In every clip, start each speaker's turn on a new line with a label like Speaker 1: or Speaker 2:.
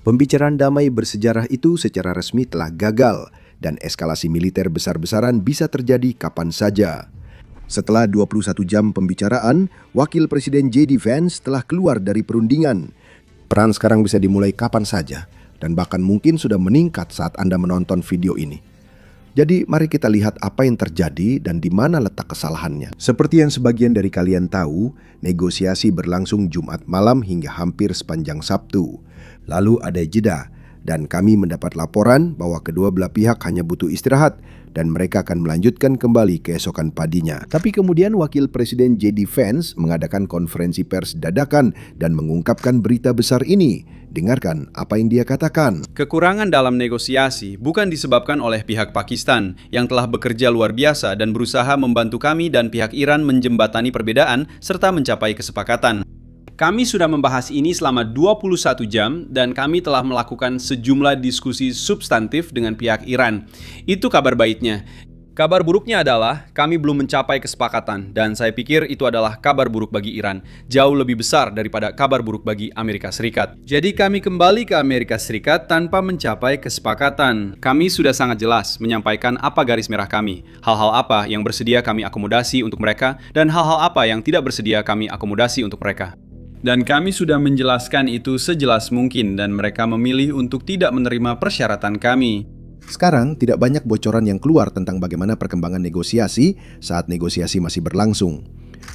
Speaker 1: Pembicaraan damai bersejarah itu secara resmi telah gagal dan eskalasi militer besar-besaran bisa terjadi kapan saja. Setelah 21 jam pembicaraan, Wakil Presiden J.D. Vance telah keluar dari perundingan. Perang sekarang bisa dimulai kapan saja dan bahkan mungkin sudah meningkat saat Anda menonton video ini. Jadi mari kita lihat apa yang terjadi dan di mana letak kesalahannya. Seperti yang sebagian dari kalian tahu, negosiasi berlangsung Jumat malam hingga hampir sepanjang Sabtu. Lalu ada jeda dan kami mendapat laporan bahwa kedua belah pihak hanya butuh istirahat dan mereka akan melanjutkan kembali keesokan paginya. Tapi kemudian Wakil Presiden J.D. Vance mengadakan konferensi pers dadakan dan mengungkapkan berita besar ini. Dengarkan apa yang dia katakan.
Speaker 2: Kekurangan dalam negosiasi bukan disebabkan oleh pihak Pakistan yang telah bekerja luar biasa dan berusaha membantu kami dan pihak Iran menjembatani perbedaan serta mencapai kesepakatan. Kami sudah membahas ini selama 21 jam dan kami telah melakukan sejumlah diskusi substantif dengan pihak Iran. Itu kabar baiknya. Kabar buruknya adalah kami belum mencapai kesepakatan dan saya pikir itu adalah kabar buruk bagi Iran. Jauh lebih besar daripada kabar buruk bagi Amerika Serikat. Jadi kami kembali ke Amerika Serikat tanpa mencapai kesepakatan. Kami sudah sangat jelas menyampaikan apa garis merah kami. Hal-hal apa yang bersedia kami akomodasi untuk mereka dan hal-hal apa yang tidak bersedia kami akomodasi untuk mereka. Dan kami sudah menjelaskan itu sejelas mungkin dan mereka memilih untuk tidak menerima persyaratan kami.
Speaker 1: Sekarang tidak banyak bocoran yang keluar tentang bagaimana perkembangan negosiasi saat negosiasi masih berlangsung.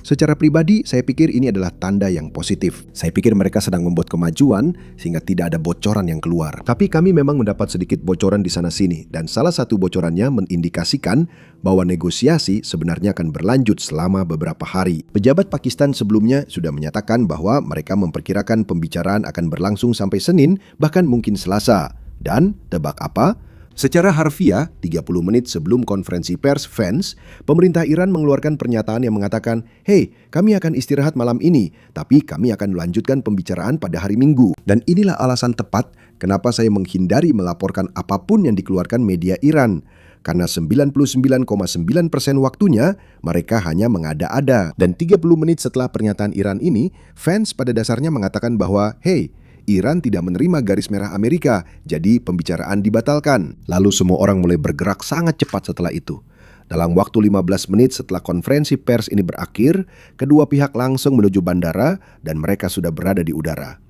Speaker 1: Secara pribadi, saya pikir ini adalah tanda yang positif. Saya pikir mereka sedang membuat kemajuan sehingga tidak ada bocoran yang keluar. Tapi kami memang mendapat sedikit bocoran di sana-sini dan salah satu bocorannya mengindikasikan bahwa negosiasi sebenarnya akan berlanjut selama beberapa hari. Pejabat Pakistan sebelumnya sudah menyatakan bahwa mereka memperkirakan pembicaraan akan berlangsung sampai Senin, bahkan mungkin Selasa. Dan tebak apa? Secara harfiah, 30 menit sebelum konferensi pers Vance, pemerintah Iran mengeluarkan pernyataan yang mengatakan, "Hei, kami akan istirahat malam ini, tapi kami akan melanjutkan pembicaraan pada hari Minggu." Dan inilah alasan tepat kenapa saya menghindari melaporkan apapun yang dikeluarkan media Iran. Karena 99,9% waktunya mereka hanya mengada-ada. Dan 30 menit setelah pernyataan Iran ini, Vance pada dasarnya mengatakan bahwa, "Hei, Iran tidak menerima garis merah Amerika, jadi pembicaraan dibatalkan." Lalu semua orang mulai bergerak sangat cepat setelah itu. Dalam waktu 15 menit setelah konferensi pers ini berakhir, kedua pihak langsung menuju bandara dan mereka sudah berada di udara.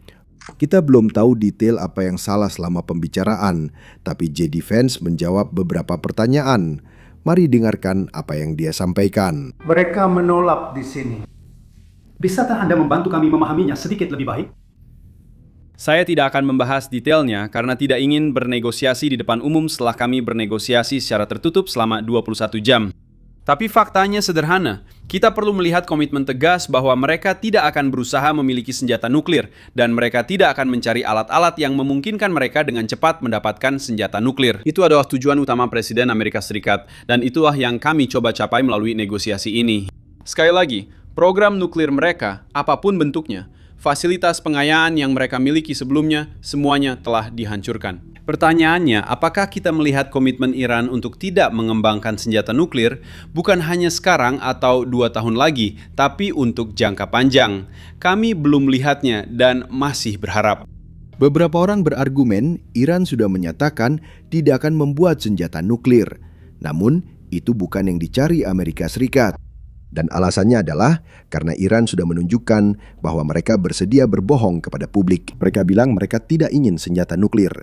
Speaker 1: Kita belum tahu detail apa yang salah selama pembicaraan, tapi J.D. Vance menjawab beberapa pertanyaan. Mari dengarkan apa yang dia sampaikan.
Speaker 3: Mereka menolak di sini.
Speaker 4: Bisakah Anda membantu kami memahaminya sedikit lebih baik?
Speaker 2: Saya tidak akan membahas detailnya karena tidak ingin bernegosiasi di depan umum setelah kami bernegosiasi secara tertutup selama 21 jam. Tapi faktanya sederhana, kita perlu melihat komitmen tegas bahwa mereka tidak akan berusaha memiliki senjata nuklir dan mereka tidak akan mencari alat-alat yang memungkinkan mereka dengan cepat mendapatkan senjata nuklir. Itu adalah tujuan utama Presiden Amerika Serikat dan itulah yang kami coba capai melalui negosiasi ini. Sekali lagi, program nuklir mereka, apapun bentuknya, fasilitas pengayaan yang mereka miliki sebelumnya, semuanya telah dihancurkan. Pertanyaannya, apakah kita melihat komitmen Iran untuk tidak mengembangkan senjata nuklir bukan hanya sekarang atau 2 tahun lagi, tapi untuk jangka panjang? Kami belum melihatnya dan masih berharap.
Speaker 1: Beberapa orang berargumen Iran sudah menyatakan tidak akan membuat senjata nuklir. Namun, itu bukan yang dicari Amerika Serikat. Dan alasannya adalah karena Iran sudah menunjukkan bahwa mereka bersedia berbohong kepada publik. Mereka bilang mereka tidak ingin senjata nuklir,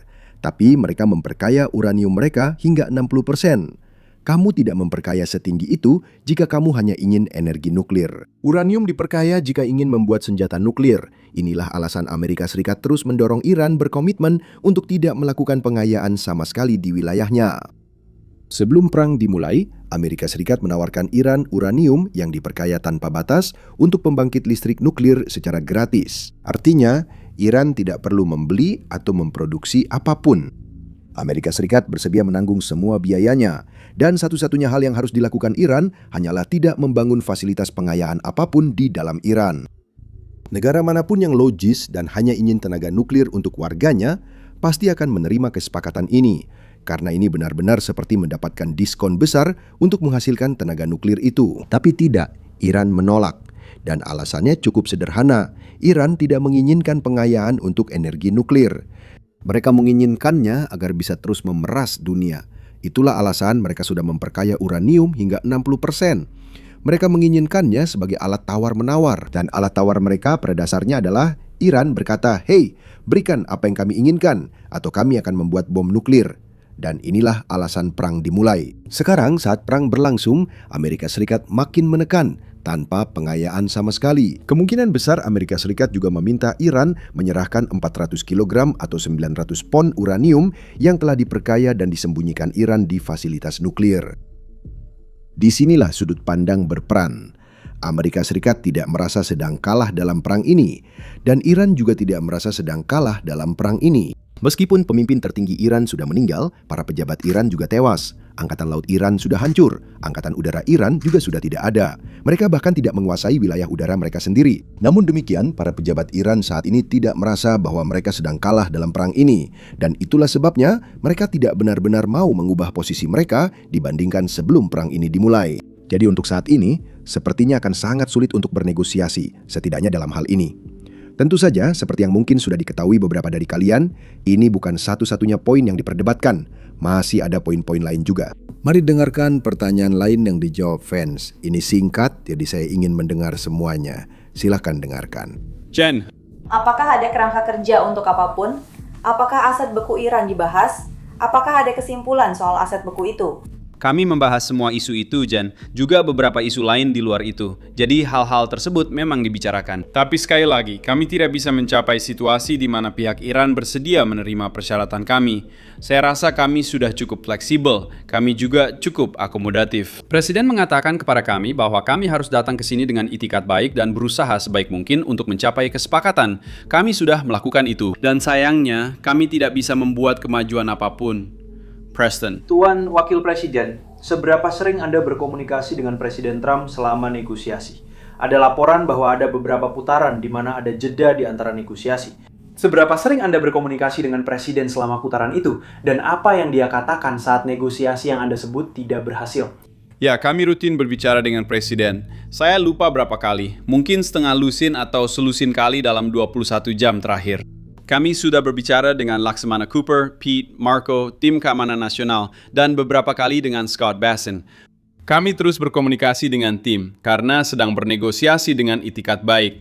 Speaker 1: tapi mereka memperkaya uranium mereka hingga 60%. Kamu tidak memperkaya setinggi itu jika kamu hanya ingin energi nuklir. Uranium diperkaya jika ingin membuat senjata nuklir. Inilah alasan Amerika Serikat terus mendorong Iran berkomitmen untuk tidak melakukan pengayaan sama sekali di wilayahnya. Sebelum perang dimulai, Amerika Serikat menawarkan Iran uranium yang diperkaya tanpa batas untuk pembangkit listrik nuklir secara gratis. Artinya, Iran tidak perlu membeli atau memproduksi apapun. Amerika Serikat bersedia menanggung semua biayanya, dan satu-satunya hal yang harus dilakukan Iran hanyalah tidak membangun fasilitas pengayaan apapun di dalam Iran. Negara manapun yang logis dan hanya ingin tenaga nuklir untuk warganya, pasti akan menerima kesepakatan ini. Karena ini benar-benar seperti mendapatkan diskon besar untuk menghasilkan tenaga nuklir itu. Tapi tidak, Iran menolak. Dan alasannya cukup sederhana, Iran tidak menginginkan pengayaan untuk energi nuklir. Mereka menginginkannya agar bisa terus memeras dunia. Itulah alasan mereka sudah memperkaya uranium hingga 60%. Mereka menginginkannya sebagai alat tawar-menawar. Dan alat tawar mereka pada dasarnya adalah Iran berkata, "Hei, berikan apa yang kami inginkan, atau kami akan membuat bom nuklir." Dan inilah alasan perang dimulai. Sekarang saat perang berlangsung, Amerika Serikat makin menekan tanpa pengayaan sama sekali. Kemungkinan besar Amerika Serikat juga meminta Iran menyerahkan 400 kg atau 900 pon uranium yang telah diperkaya dan disembunyikan Iran di fasilitas nuklir. Disinilah sudut pandang berperan. Amerika Serikat tidak merasa sedang kalah dalam perang ini, dan Iran juga tidak merasa sedang kalah dalam perang ini. Meskipun pemimpin tertinggi Iran sudah meninggal, para pejabat Iran juga tewas. Angkatan Laut Iran sudah hancur, Angkatan Udara Iran juga sudah tidak ada. Mereka bahkan tidak menguasai wilayah udara mereka sendiri. Namun demikian, para pejabat Iran saat ini tidak merasa bahwa mereka sedang kalah dalam perang ini. Dan itulah sebabnya mereka tidak benar-benar mau mengubah posisi mereka dibandingkan sebelum perang ini dimulai. Jadi untuk saat ini, sepertinya akan sangat sulit untuk bernegosiasi, setidaknya dalam hal ini. Tentu saja, seperti yang mungkin sudah diketahui beberapa dari kalian, ini bukan satu-satunya poin yang diperdebatkan. Masih ada poin-poin lain juga. Mari dengarkan pertanyaan lain yang dijawab fans. Ini singkat, jadi saya ingin mendengar semuanya. Silahkan dengarkan.
Speaker 2: Jen,
Speaker 5: Apakah ada kerangka kerja untuk apapun? Apakah aset beku Iran dibahas? Apakah ada kesimpulan soal aset beku itu?
Speaker 2: kami membahas semua isu itu, Jen. Juga beberapa isu lain di luar itu. Jadi hal-hal tersebut memang dibicarakan. Tapi sekali lagi, kami tidak bisa mencapai situasi di mana pihak Iran bersedia menerima persyaratan kami. Saya rasa kami sudah cukup fleksibel. Kami juga cukup akomodatif. Presiden mengatakan kepada kami bahwa kami harus datang ke sini dengan itikat baik dan berusaha sebaik mungkin untuk mencapai kesepakatan. Kami sudah melakukan itu. Dan sayangnya, kami tidak bisa membuat kemajuan apapun. Preston.
Speaker 6: Tuan Wakil Presiden, seberapa sering Anda berkomunikasi dengan Presiden Trump selama negosiasi? Ada laporan bahwa ada beberapa putaran di mana ada jeda di antara negosiasi. Seberapa sering Anda berkomunikasi dengan Presiden selama putaran itu? Dan apa yang dia katakan saat negosiasi yang Anda sebut tidak berhasil?
Speaker 2: Ya, kami rutin berbicara dengan Presiden. Saya lupa berapa kali, mungkin setengah lusin atau selusin kali dalam 21 jam terakhir. Kami sudah berbicara dengan Laksamana Cooper, Pete, Marco, tim keamanan nasional, dan beberapa kali dengan Scott Bassin. Kami terus berkomunikasi dengan tim, karena sedang bernegosiasi dengan itikat baik.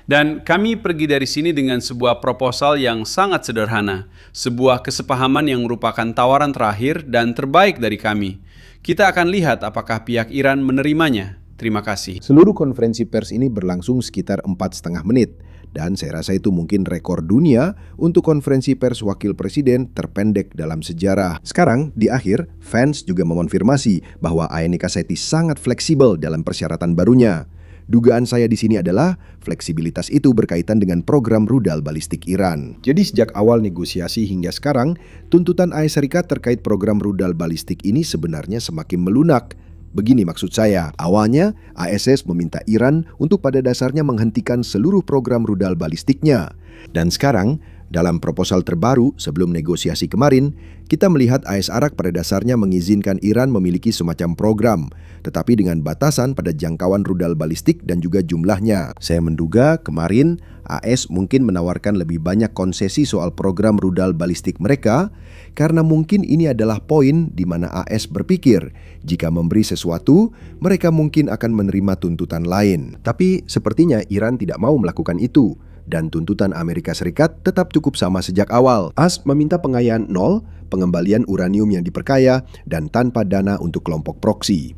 Speaker 2: Dan kami pergi dari sini dengan sebuah proposal yang sangat sederhana, sebuah kesepahaman yang merupakan tawaran terakhir dan terbaik dari kami. Kita akan lihat apakah pihak Iran menerimanya. Terima kasih.
Speaker 1: Seluruh konferensi pers ini berlangsung sekitar 4,5 menit. Dan saya rasa itu mungkin rekor dunia untuk konferensi pers wakil presiden terpendek dalam sejarah. Sekarang, di akhir, fans juga mengonfirmasi bahwa Aenika Saiti sangat fleksibel dalam persyaratan barunya. Dugaan saya di sini adalah fleksibilitas itu berkaitan dengan program rudal balistik Iran. Jadi sejak awal negosiasi hingga sekarang, tuntutan AS Serikat terkait program rudal balistik ini sebenarnya semakin melunak. Begini maksud saya, awalnya ASS meminta Iran untuk pada dasarnya menghentikan seluruh program rudal balistiknya. Dan sekarang, dalam proposal terbaru sebelum negosiasi kemarin, kita melihat AS Arak pada dasarnya mengizinkan Iran memiliki semacam program, tetapi dengan batasan pada jangkauan rudal balistik dan juga jumlahnya. Saya menduga kemarin AS mungkin menawarkan lebih banyak konsesi soal program rudal balistik mereka, karena mungkin ini adalah poin di mana AS berpikir jika memberi sesuatu, mereka mungkin akan menerima tuntutan lain. Tapi sepertinya Iran tidak mau melakukan itu. Dan tuntutan Amerika Serikat tetap cukup sama sejak awal. AS meminta pengayaan nol, pengembalian uranium yang diperkaya, dan tanpa dana untuk kelompok proksi.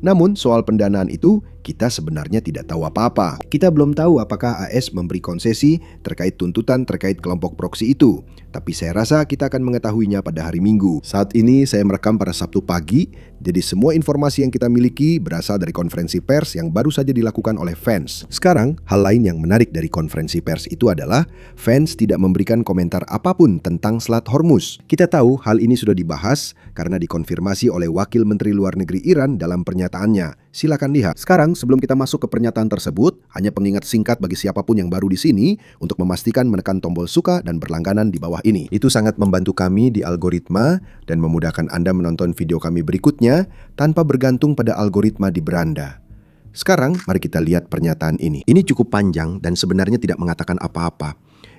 Speaker 1: Namun soal pendanaan itu, kita sebenarnya tidak tahu apa-apa. Kita belum tahu apakah AS memberi konsesi terkait tuntutan terkait kelompok proksi itu. Tapi saya rasa kita akan mengetahuinya pada hari Minggu. Saat ini saya merekam pada Sabtu pagi, jadi semua informasi yang kita miliki berasal dari konferensi pers yang baru saja dilakukan oleh fans. Sekarang, hal lain yang menarik dari konferensi pers itu adalah fans tidak memberikan komentar apapun tentang Selat Hormuz. Kita tahu hal ini sudah dibahas karena dikonfirmasi oleh Wakil Menteri Luar Negeri Iran dalam pernyataannya. Silakan lihat. Sekarang, sebelum kita masuk ke pernyataan tersebut, hanya pengingat singkat bagi siapapun yang baru di sini untuk memastikan menekan tombol suka dan berlangganan di bawah ini. Itu sangat membantu kami di algoritma dan memudahkan Anda menonton video kami berikutnya tanpa bergantung pada algoritma di beranda. Sekarang, mari kita lihat pernyataan ini. Ini cukup panjang dan sebenarnya tidak mengatakan apa-apa.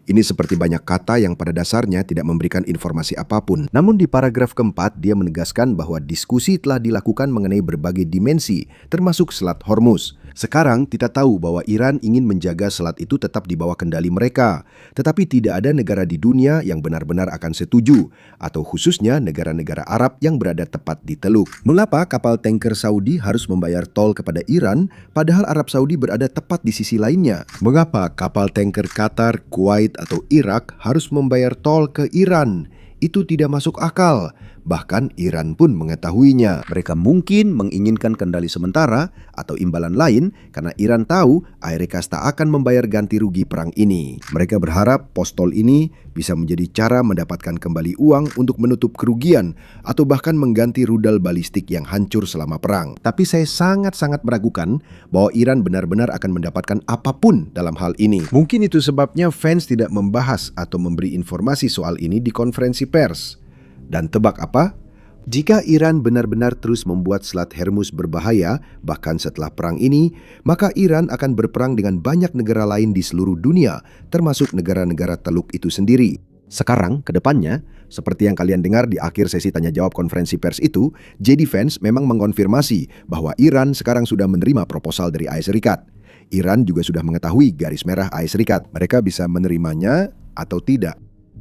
Speaker 1: Ini seperti banyak kata yang pada dasarnya tidak memberikan informasi apapun. Namun di paragraf keempat, dia menegaskan bahwa diskusi telah dilakukan mengenai berbagai dimensi, termasuk Selat Hormuz. Sekarang kita tahu bahwa Iran ingin menjaga selat itu tetap di bawah kendali mereka. Tetapi tidak ada negara di dunia yang benar-benar akan setuju, atau khususnya negara-negara Arab yang berada tepat di teluk. Mengapa kapal tanker Saudi harus membayar tol kepada Iran, padahal Arab Saudi berada tepat di sisi lainnya? Mengapa kapal tanker Qatar, Kuwait, atau Irak harus membayar tol ke Iran? Itu tidak masuk akal. Bahkan Iran pun mengetahuinya. Mereka mungkin menginginkan kendali sementara atau imbalan lain karena Iran tahu Amerika tak akan membayar ganti rugi perang ini. Mereka berharap pos tol ini bisa menjadi cara mendapatkan kembali uang untuk menutup kerugian atau bahkan mengganti rudal balistik yang hancur selama perang. Tapi saya sangat-sangat meragukan bahwa Iran benar-benar akan mendapatkan apapun dalam hal ini. Mungkin itu sebabnya fans tidak membahas atau memberi informasi soal ini di konferensi pers. Dan tebak apa? Jika Iran benar-benar terus membuat Selat Hormuz berbahaya, bahkan setelah perang ini, maka Iran akan berperang dengan banyak negara lain di seluruh dunia, termasuk negara-negara teluk itu sendiri. Sekarang, ke depannya, seperti yang kalian dengar di akhir sesi tanya-jawab konferensi pers itu, JD Vance memang mengonfirmasi bahwa Iran sekarang sudah menerima proposal dari AS Serikat. Iran juga sudah mengetahui garis merah AS Serikat. Mereka bisa menerimanya atau tidak.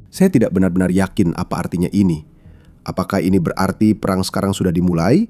Speaker 1: Saya tidak benar-benar yakin apa artinya ini. Apakah ini berarti perang sekarang sudah dimulai?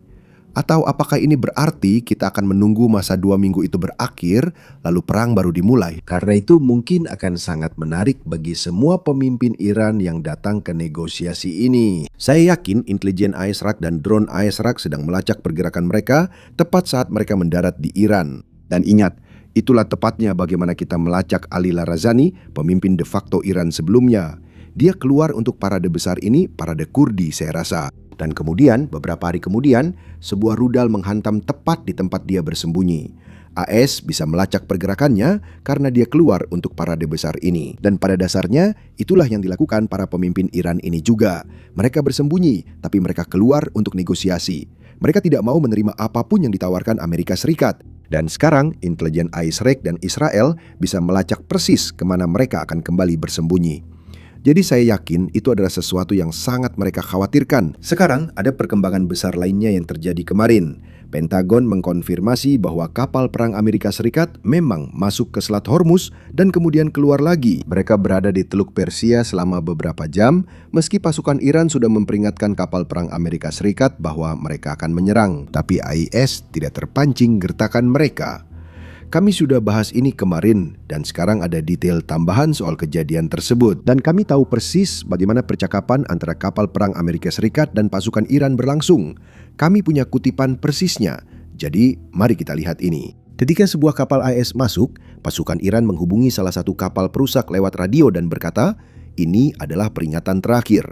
Speaker 1: Atau apakah ini berarti kita akan menunggu masa 2 minggu itu berakhir, lalu perang baru dimulai? Karena itu mungkin akan sangat menarik bagi semua pemimpin Iran yang datang ke negosiasi ini. Saya yakin intelijen AS Rak dan drone AS Rak sedang melacak pergerakan mereka tepat saat mereka mendarat di Iran. Dan ingat, itulah tepatnya bagaimana kita melacak Ali Larazani, pemimpin de facto Iran sebelumnya. Dia keluar untuk parade besar ini, parade Kurdi saya rasa. Dan kemudian, beberapa hari kemudian, sebuah rudal menghantam tepat di tempat dia bersembunyi. AS bisa melacak pergerakannya karena dia keluar untuk parade besar ini. Dan pada dasarnya, itulah yang dilakukan para pemimpin Iran ini juga. Mereka bersembunyi, tapi mereka keluar untuk negosiasi. Mereka tidak mau menerima apapun yang ditawarkan Amerika Serikat. Dan sekarang, intelijen Israel dan Israel bisa melacak persis kemana mereka akan kembali bersembunyi. Jadi saya yakin itu adalah sesuatu yang sangat mereka khawatirkan. Sekarang ada perkembangan besar lainnya yang terjadi kemarin. Pentagon mengkonfirmasi bahwa kapal perang Amerika Serikat memang masuk ke Selat Hormuz dan kemudian keluar lagi. Mereka berada di Teluk Persia selama beberapa jam, meski pasukan Iran sudah memperingatkan kapal perang Amerika Serikat bahwa mereka akan menyerang. Tapi IS tidak terpancing gertakan mereka. Kami sudah bahas ini kemarin dan sekarang ada detail tambahan soal kejadian tersebut. Dan kami tahu persis bagaimana percakapan antara kapal perang Amerika Serikat dan pasukan Iran berlangsung. Kami punya kutipan persisnya. Jadi mari kita lihat ini. Ketika sebuah kapal AS masuk, pasukan Iran menghubungi salah satu kapal perusak lewat radio dan berkata, "Ini adalah peringatan terakhir.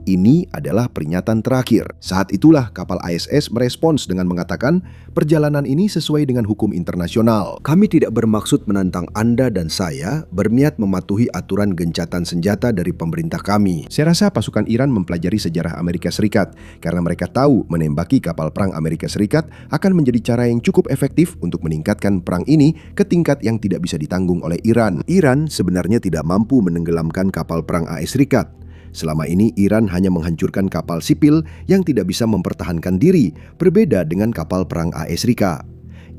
Speaker 1: Ini adalah peringatan terakhir." Saat itulah kapal ISS merespons dengan mengatakan, "Perjalanan ini sesuai dengan hukum internasional. Kami tidak bermaksud menantang Anda dan saya berniat mematuhi aturan gencatan senjata dari pemerintah kami." Saya rasa pasukan Iran mempelajari sejarah Amerika Serikat karena mereka tahu menembaki kapal perang Amerika Serikat akan menjadi cara yang cukup efektif untuk meningkatkan perang ini ke tingkat yang tidak bisa ditanggung oleh Iran. Iran sebenarnya tidak mampu menenggelamkan kapal perang AS Serikat. Selama ini Iran hanya menghancurkan kapal sipil yang tidak bisa mempertahankan diri, berbeda dengan kapal perang AS Serikat.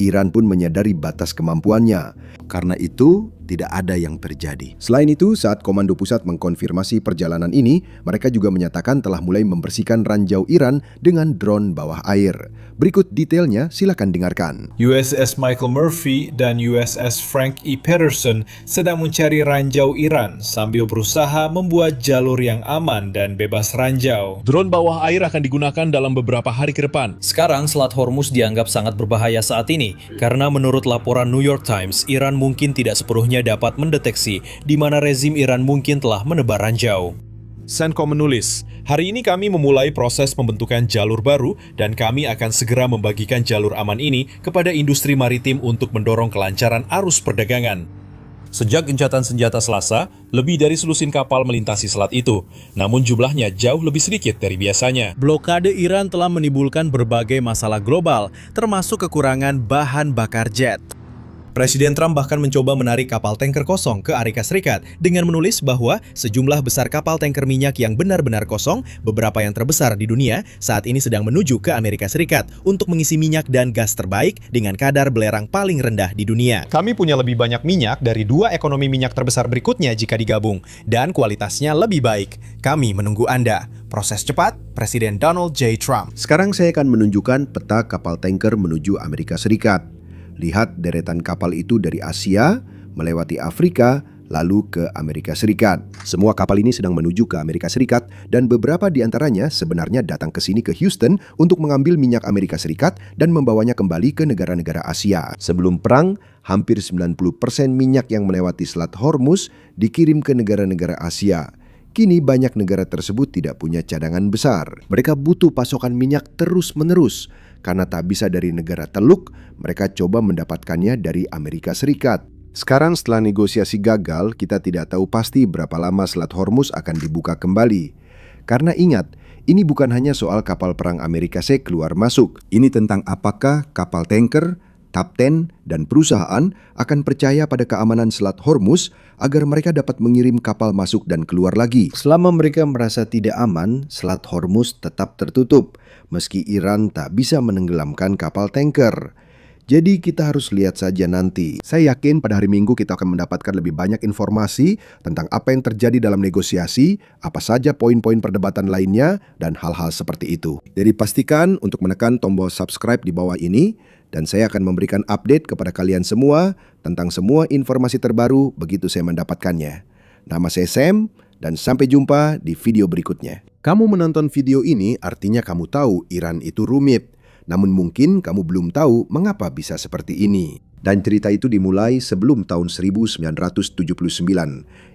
Speaker 1: Iran pun menyadari batas kemampuannya. Karena itu, tidak ada yang terjadi. Selain itu, saat Komando Pusat mengkonfirmasi perjalanan ini, mereka juga menyatakan telah mulai membersihkan ranjau Iran dengan drone bawah air. Berikut detailnya, silakan dengarkan.
Speaker 7: USS Michael Murphy dan USS Frank E. Patterson sedang mencari ranjau Iran sambil berusaha membuat jalur yang aman dan bebas ranjau.
Speaker 8: Drone bawah air akan digunakan dalam beberapa hari ke depan.
Speaker 9: Sekarang Selat Hormuz dianggap sangat berbahaya saat ini, karena menurut laporan New York Times, Iran mungkin tidak sepenuhnya dapat mendeteksi di mana rezim Iran mungkin telah menebar ranjau.
Speaker 8: CENTCOM menulis, "Hari ini kami memulai proses pembentukan jalur baru dan kami akan segera membagikan jalur aman ini kepada industri maritim untuk mendorong kelancaran arus perdagangan." Sejak gencatan senjata Selasa, lebih dari selusin kapal melintasi selat itu, namun jumlahnya jauh lebih sedikit dari biasanya.
Speaker 10: Blokade Iran telah menimbulkan berbagai masalah global, termasuk kekurangan bahan bakar jet.
Speaker 9: Presiden Trump bahkan mencoba menarik kapal tanker kosong ke Amerika Serikat dengan menulis bahwa sejumlah besar kapal tanker minyak yang benar-benar kosong, beberapa yang terbesar di dunia, saat ini sedang menuju ke Amerika Serikat untuk mengisi minyak dan gas terbaik dengan kadar belerang paling rendah di dunia.
Speaker 10: Kami punya lebih banyak minyak dari 2 ekonomi minyak terbesar berikutnya jika digabung, dan kualitasnya lebih baik. Kami menunggu Anda. Proses cepat, Presiden Donald J. Trump.
Speaker 1: Sekarang saya akan menunjukkan peta kapal tanker menuju Amerika Serikat. Lihat deretan kapal itu dari Asia, melewati Afrika, lalu ke Amerika Serikat. Semua kapal ini sedang menuju ke Amerika Serikat dan beberapa di antaranya sebenarnya datang ke sini ke Houston untuk mengambil minyak Amerika Serikat dan membawanya kembali ke negara-negara Asia. Sebelum perang, hampir 90% minyak yang melewati Selat Hormuz dikirim ke negara-negara Asia. Kini banyak negara tersebut tidak punya cadangan besar. Mereka butuh pasokan minyak terus-menerus. Karena tak bisa dari negara Teluk, mereka coba mendapatkannya dari Amerika Serikat. Sekarang setelah negosiasi gagal, kita tidak tahu pasti berapa lama Selat Hormuz akan dibuka kembali. Karena ingat, ini bukan hanya soal kapal perang Amerika Serikat keluar masuk. Ini tentang apakah kapal tanker, kapten, dan perusahaan akan percaya pada keamanan Selat Hormuz agar mereka dapat mengirim kapal masuk dan keluar lagi. Selama mereka merasa tidak aman, Selat Hormuz tetap tertutup, meski Iran tak bisa menenggelamkan kapal tanker. Jadi kita harus lihat saja nanti. Saya yakin pada hari Minggu kita akan mendapatkan lebih banyak informasi tentang apa yang terjadi dalam negosiasi, apa saja poin-poin perdebatan lainnya, dan hal-hal seperti itu. Jadi pastikan untuk menekan tombol subscribe di bawah ini, dan saya akan memberikan update kepada kalian semua tentang semua informasi terbaru begitu saya mendapatkannya. Nama saya Sam, dan sampai jumpa di video berikutnya. Kamu menonton video ini artinya kamu tahu Iran itu rumit. Namun mungkin kamu belum tahu mengapa bisa seperti ini. Dan cerita itu dimulai sebelum tahun 1979.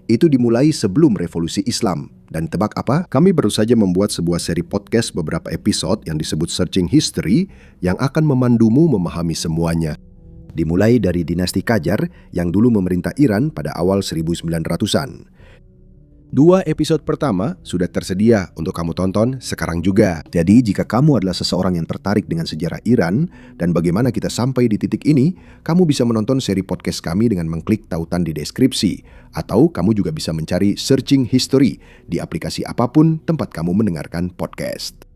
Speaker 1: Itu dimulai sebelum revolusi Islam. Dan tebak apa? Kami baru saja membuat sebuah seri podcast beberapa episode yang disebut Searching History yang akan memandumu memahami semuanya. Dimulai dari dinasti Qajar yang dulu memerintah Iran pada awal 1900-an. 2 episode pertama sudah tersedia untuk kamu tonton sekarang juga. Jadi jika kamu adalah seseorang yang tertarik dengan sejarah Iran dan bagaimana kita sampai di titik ini, kamu bisa menonton seri podcast kami dengan mengklik tautan di deskripsi. Atau kamu juga bisa mencari Searching History di aplikasi apapun tempat kamu mendengarkan podcast.